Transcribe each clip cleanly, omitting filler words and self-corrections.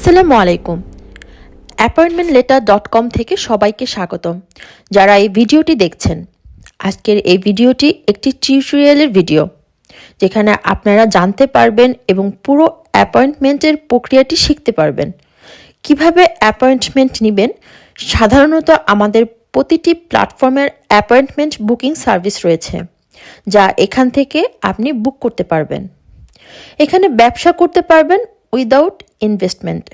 আসসালামু আলাইকুম। appointmentletter.com থেকে সবাইকে স্বাগতম। যারা এই ভিডিওটি দেখছেন, আজকের এই ভিডিওটি একটি টিউটোরিয়ালের ভিডিও, যেখানে আপনারা জানতে পারবেন এবং পুরো অ্যাপয়েন্টমেন্টের প্রক্রিয়াটি শিখতে পারবেন। কিভাবে অ্যাপয়েন্টমেন্ট নেবেন। সাধারণত আমাদের প্রতিটি প্ল্যাটফর্মের অ্যাপয়েন্টমেন্ট বুকিং সার্ভিস রয়েছে, যা এখান থেকে আপনি বুক করতে পারবেন। এখানে ব্যবসা করতে পারবেন উইদাউট ইনভেস্টমেন্ট,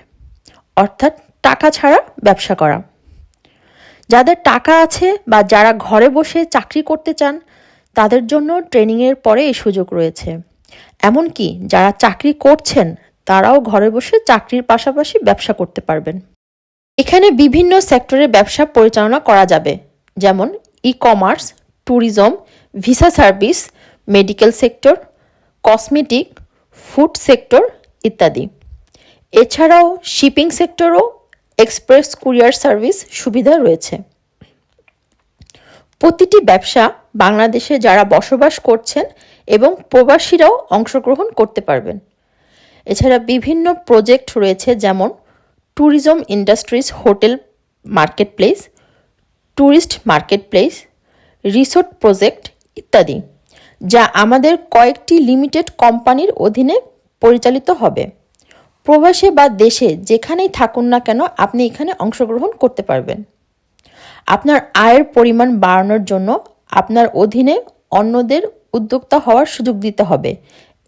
অর্থাৎ টাকা ছাড়া ব্যবসা করা। যাদের টাকা আছে বা যারা ঘরে বসে চাকরি করতে চান, তাদের জন্য ট্রেনিংয়ের পরে এই সুযোগ রয়েছে। এমনকি যারা চাকরি করছেন, তারাও ঘরে বসে চাকরির পাশাপাশি ব্যবসা করতে পারবেন। এখানে বিভিন্ন সেক্টরের ব্যবসা পরিচালনা করা যাবে, যেমন e-commerce, tourism, visa service, medical sector, cosmetic, food sector ইত্যাদি। এছাড়াও শিপিং সেক্টরও এক্সপ্রেস কুরিয়ার সার্ভিস সুবিধা রয়েছে। প্রতিটি ব্যবসা বাংলাদেশে যারা বসবাস করছেন এবং প্রবাসীরাও অংশগ্রহণ করতে পারবেন। এছাড়া বিভিন্ন প্রজেক্ট রয়েছে, যেমন tourism industries hotel marketplace, tourist marketplace, resort project ইত্যাদি, যা আমাদের কয়েকটি লিমিটেড কোম্পানির অধীনে পরিচালিত হবে। প্রবাসে বা দেশে যেখানেই থাকুন না কেন, আপনি এখানে অংশগ্রহণ করতে পারবেন। আপনার আয়ের পরিমাণ বাড়ানোর জন্য আপনার অধীনে অন্যদের উদ্যোক্তা হওয়ার সুযোগ দিতে হবে,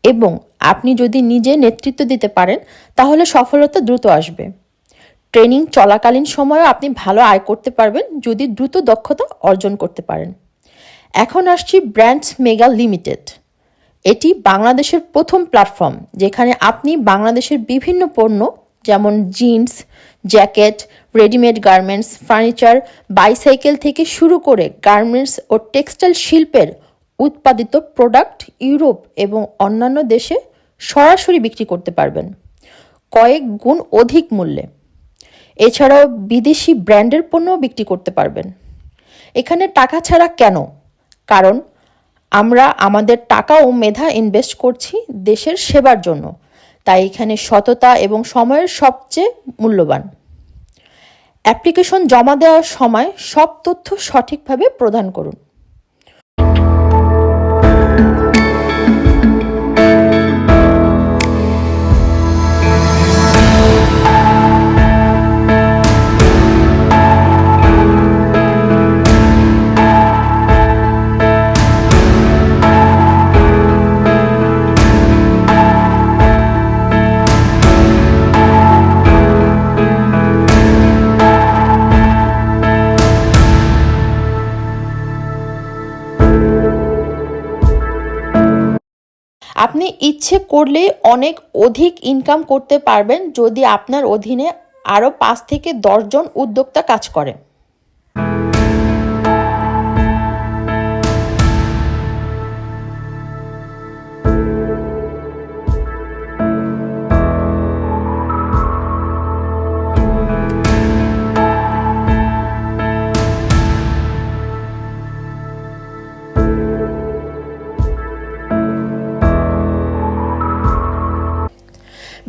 এবং আপনি যদি নিজে নেতৃত্ব দিতে পারেন, তাহলে সফলতা দ্রুত আসবে। ট্রেনিং চলাকালীন সময়েও আপনি ভালো আয় করতে পারবেন যদি দ্রুত দক্ষতা অর্জন করতে পারেন। এখন আসছি ব্র্যান্ডস মেগা লিমিটেড। এটি বাংলাদেশের প্রথম প্ল্যাটফর্ম, যেখানে আপনি বাংলাদেশের বিভিন্ন পণ্য, যেমন jeans, jacket, readymade garments, furniture, bicycle থেকে শুরু করে গার্মেন্টস ও টেক্সটাইল শিল্পের উৎপাদিত প্রোডাক্ট ইউরোপ এবং অন্যান্য দেশে সরাসরি বিক্রি করতে পারবেন, কয়েক গুণ অধিক মূল্যে। এছাড়াও বিদেশি ব্র্যান্ডের পণ্যও বিক্রি করতে পারবেন। এখানে টাকা ছাড়া কেন? কারণ আমরা আমাদের টাকা ও মেধা ইনভেস্ট করছি দেশের সেবার জন্য, তাই এখানে সততা এবং সময়ের সবচেয়ে মূল্যবান। অ্যাপ্লিকেশন জমা দেওয়ার সময় সব তথ্য সঠিকভাবে প্রদান করুন। আপনি ইচ্ছে করলে অনেক অধিক ইনকাম করতে পারবেন যদি আপনার অধীনে আরও 5 থেকে 10 জন উদ্যোক্তা কাজ করে।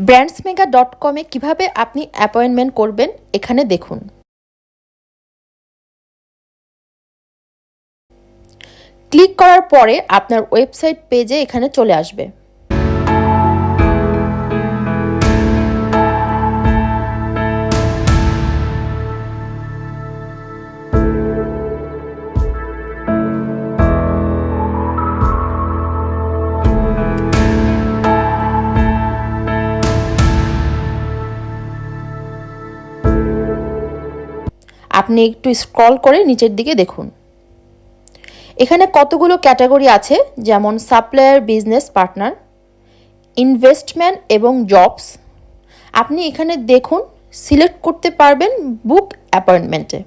brandsmega.com-এ কিভাবে আপনি অ্যাপয়েন্টমেন্ট করবেন, এখানে দেখুন। ক্লিক করার পরে আপনার ওয়েবসাইট পেজে এখানে চলে আসবে। আপনি একটু স্ক্রল করে নিচের দিকে দেখুন। এখানে কতগুলো ক্যাটাগরি আছে, যেমন সাপ্লায়ার, বিজনেস পার্টনার, ইনভেস্টমেন্ট এবং জবস। আপনি এখানে দেখুন, সিলেক্ট করতে পারবেন বুক অ্যাপয়েন্টমেন্টে।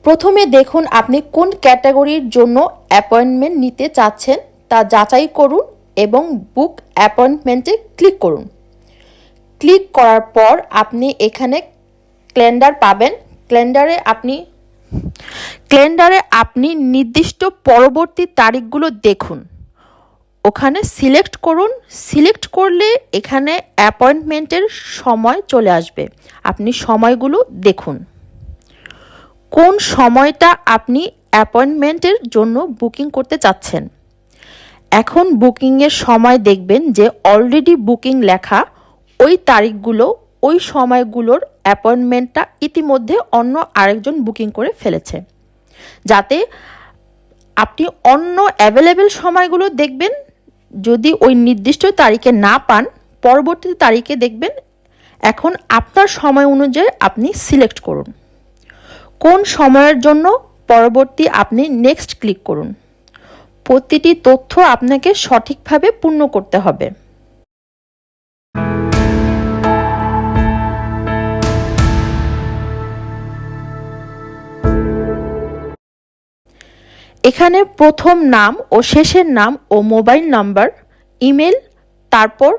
প্রথমে দেখুন আপনি কোন ক্যাটাগরির জন্য অ্যাপয়েন্টমেন্ট নিতে চাচ্ছেন তা যাচাই করুন এবং বুক অ্যাপয়েন্টমেন্টে ক্লিক করুন। ক্লিক করার পর আপনি এখানে ক্যালেন্ডার পাবেন। ক্যালেন্ডারে আপনি নির্দিষ্ট পরবর্তী তারিখগুলো দেখুন। ওখানে সিলেক্ট করুন। সিলেক্ট করলে এখানে অ্যাপয়েন্টমেন্টের সময় চলে আসবে। আপনি সময়গুলো দেখুন কোন সময়টা আপনি অ্যাপয়েন্টমেন্টের জন্য বুকিং করতে চাচ্ছেন। এখন বুকিংয়ের সময় দেখবেন যে অলরেডি বুকিং লেখা ওই তারিখগুলো, ওই সময়গুলোর অ্যাপয়েন্টমেন্টটা ইতিমধ্যে অন্য আরেকজন বুকিং করে ফেলেছে। যাতে আপনি অন্য অ্যাভেলেবেল সময়গুলো দেখবেন, যদি ওই নির্দিষ্ট তারিখে না পান পরবর্তী তারিখে দেখবেন। এখন আপনার সময় অনুযায়ী আপনি সিলেক্ট করুন কোন সময়ের জন্য পরবর্তী আপনি নেক্সট ক্লিক করুন। প্রতিটি তথ্য আপনাকে সঠিকভাবে পূর্ণ করতে হবে। এখানে প্রথম নাম ও শেষের নাম ও মোবাইল নাম্বার, ইমেল, তারপর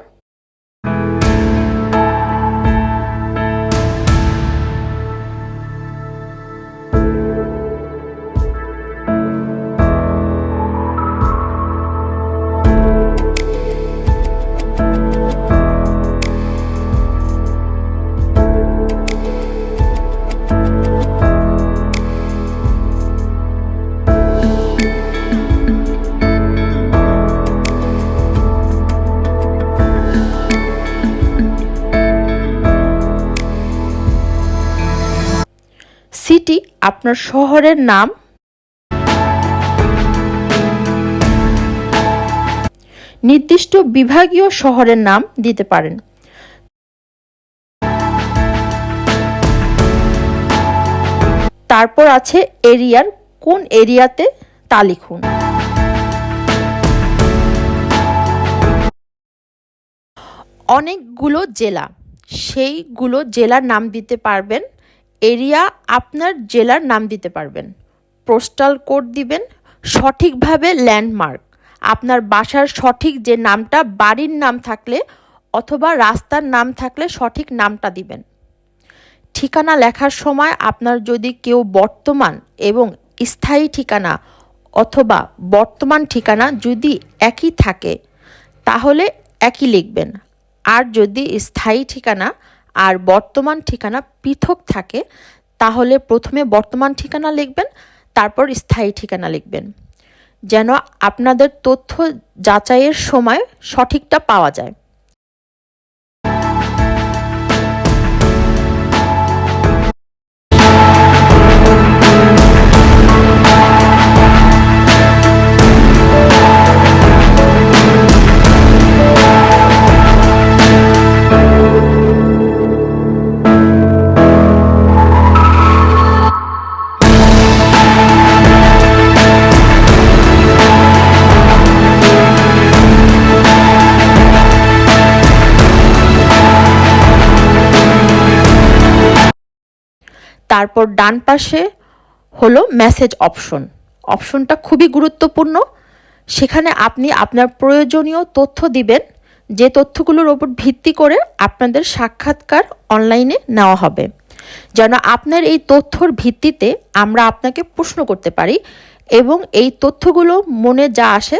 সিটি, আপনার শহরের নাম, নির্দিষ্ট বিভাগীয় শহরের নাম দিতে পারেন। তারপর আছে এরিয়ার, কোন এরিয়াতে তা লিখুন। অনেকগুলো জেলা, সেইগুলো জেলার নাম দিতে পারবেন। এরিয়া, আপনার জেলার নাম দিতে পারবেন। পোস্টাল কোড দিবেন। সঠিকভাবে ল্যান্ডমার্ক, আপনার বাসার সঠিক যে নামটা, বাড়ির নাম থাকলে অথবা রাস্তার নাম থাকলে সঠিক নামটা দিবেন। ঠিকানা লেখার সময় আপনার যদি কেউ বর্তমান এবং স্থায়ী ঠিকানা অথবা বর্তমান ঠিকানা যদি একই থাকে তাহলে একই লিখবেন। আর যদি স্থায়ী ঠিকানা আর বর্তমান ঠিকানা পৃথক থাকে তাহলে প্রথমে বর্তমান ঠিকানা লিখবেন, তারপর স্থায়ী ঠিকানা লিখবেন, যেন আপনাদের তথ্য যাচাইয়ের সময় সঠিকটা পাওয়া যায়। তারপর ডান পাশে হলো মেসেজ অপশন। অপশনটা খুবই গুরুত্বপূর্ণ। সেখানে আপনি আপনার প্রয়োজনীয় তথ্য দিবেন, যে তথ্যগুলোর ওপর ভিত্তি করে আপনাদের সাক্ষাৎকার অনলাইনে নেওয়া হবে, যেন আপনার এই তথ্যর ভিত্তিতে আমরা আপনাকে প্রশ্ন করতে পারি এবং এই তথ্যগুলো মনে যা আসে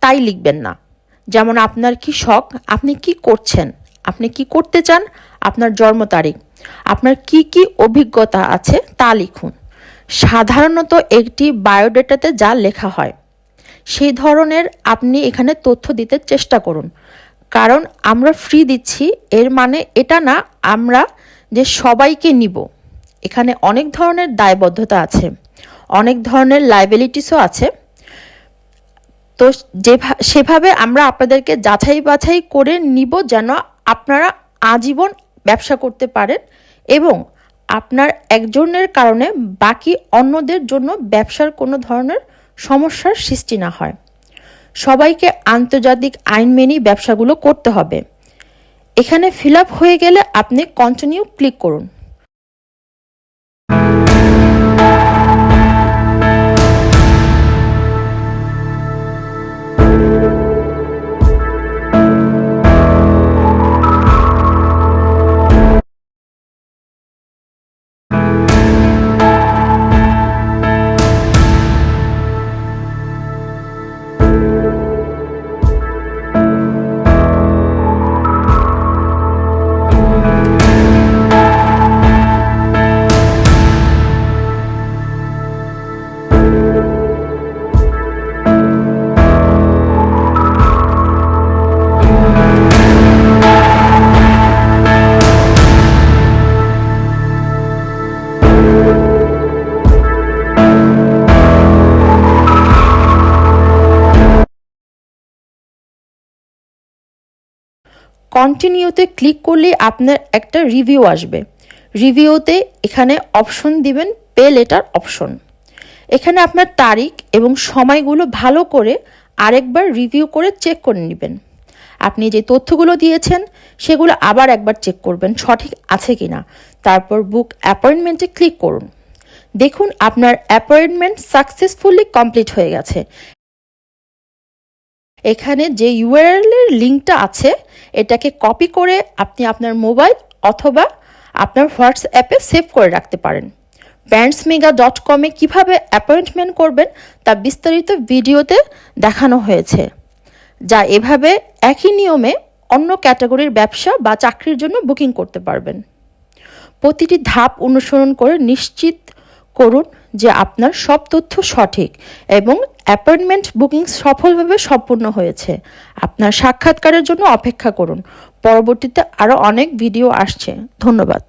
তাই লিখবেন না। যেমন আপনার কি শখ, আপনি কি করছেন, আপনি কি করতে চান, আপনার জন্ম তারিখ, আপনার কি কি অভিজ্ঞতা আছে তা লিখুন। সাধারণত একটি বায়োডাটাতে যা লেখা হয় সেই ধরনের আপনি এখানে তথ্য দিতে চেষ্টা করুন। কারণ আমরা ফ্রি দিচ্ছি এর মানে এটা না আমরা যে সবাইকে নিব। এখানে অনেক ধরনের দায়বদ্ধতা আছে, অনেক ধরনের লায়াবিলিটিসও আছে। তো সেভাবে আমরা আপনাদেরকে যাচাই বাছাই করে নিব যেন আপনারা আজীবন ব্যবসা করতে পারেন এবং আপনার একজনের কারণে বাকি অন্যদের জন্য ব্যবসার কোনো ধরনের সমস্যার সৃষ্টি না হয়। সবাইকে আন্তর্জাতিক আইন মেনেই ব্যবসাগুলো করতে হবে। এখানে ফিল আপ হয়ে গেলে আপনি কন্টিনিউ ক্লিক করুন। কন্টিনিউতে ক্লিক করলেই আপনার একটা রিভিউ আসবে। রিভিউতে এখানে অপশন দিবেন পে লেটার অপশন। এখানে আপনার তারিখ এবং সময়গুলো ভালো করে আরেকবার রিভিউ করে চেক করে নেবেন। আপনি যে তথ্যগুলো দিয়েছেন সেগুলো আবার একবার চেক করবেন সঠিক আছে কিনা। তারপর বুক অ্যাপয়েন্টমেন্টে ক্লিক করুন। দেখুন আপনার অ্যাপয়েন্টমেন্ট সাকসেসফুলি কমপ্লিট হয়ে গেছে। এখানে যে ইউআরএল এর লিঙ্কটা আছে এটাকে কপি করে আপনি আপনার মোবাইল অথবা আপনার হোয়াটসঅ্যাপে সেভ করে রাখতে পারেন। brandsmega.com-এ কীভাবে অ্যাপয়েন্টমেন্ট করবেন তা বিস্তারিত ভিডিওতে দেখানো হয়েছে, যা এভাবে একই নিয়মে অন্য ক্যাটাগরির ব্যবসা বা চাকরির জন্য বুকিং করতে পারবেন। প্রতিটি ধাপ অনুসরণ করে নিশ্চিত করুন যে আপনার সব তথ্য সঠিক এবং অ্যাপয়েন্টমেন্ট বুকিং সফলভাবে সম্পূর্ণ হয়েছে। আপনার সাক্ষাৎকারের জন্য অপেক্ষা করুন। পরবর্তীতে আরও অনেক ভিডিও আসছে। ধন্যবাদ।